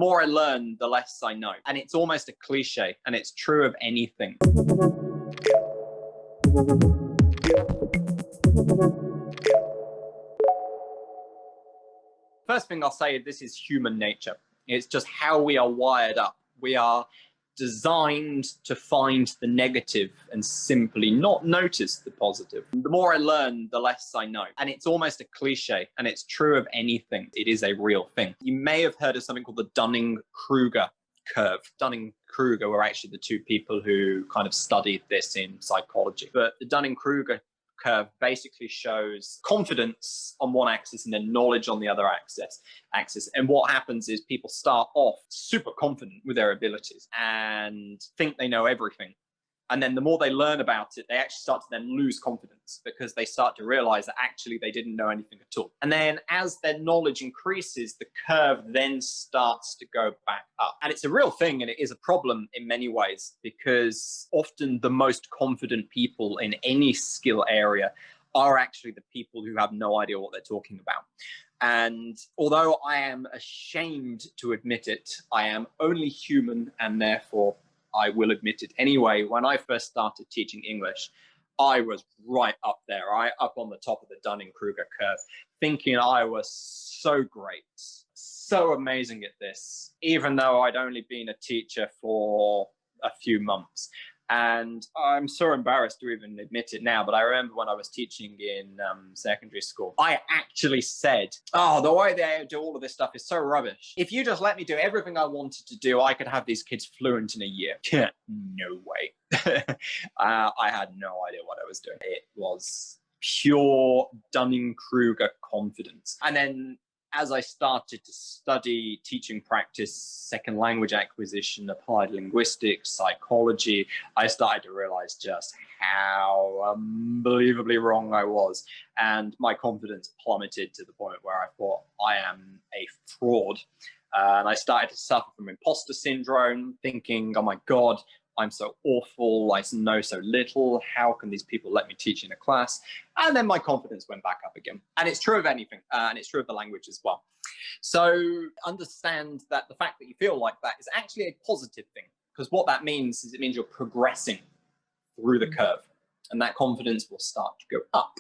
more I learn, the less I know. And it's almost a cliche, and it's true of anything. First thing I'll say, this is human nature. It's just how we are wired up. We are designed to find the negative and simply not notice the positive. The more I learn, the less I know. And it's almost a cliche, and it's true of anything. It is a real thing. You may have heard of something called the Dunning-Kruger curve. Dunning-Kruger were actually the two people who kind of studied this in psychology. But the Dunning-Kruger curve basically shows confidence on one axis and then knowledge on the other axis. And what happens is people start off super confident with their abilities and think they know everything. And then the more they learn about it, they actually start to then lose confidence because they start to realize that actually they didn't know anything at all. And then as their knowledge increases, the curve then starts to go back up. And it's a real thing, and it is a problem in many ways, because often the most confident people in any skill area are actually the people who have no idea what they're talking about. And although I am ashamed to admit it, I am only human, and therefore I will admit it anyway. When I first started teaching English, I was right up there, right up on the top of the Dunning-Kruger curve, thinking I was so great, so amazing at this, even though I'd only been a teacher for a few months. And I'm so embarrassed to even admit it now, but I remember when I was teaching in secondary school, I actually said, oh, the way they do all of this stuff is so rubbish. If you just let me do everything I wanted to do, I could have these kids fluent in a year. No way. I had no idea what I was doing. It was pure Dunning-Kruger confidence. And then as I started to study teaching practice, second language acquisition, applied linguistics, psychology, I started to realize just how unbelievably wrong I was. And my confidence plummeted to the point where I thought, I am a fraud. And I started to suffer from imposter syndrome, thinking, oh my God, I'm so awful, I know so little, how can these people let me teach in a class? And then my confidence went back up again. And it's true of anything, and it's true of the language as well. So understand that the fact that you feel like that is actually a positive thing, because what that means is it means you're progressing through the curve, and that confidence will start to go up.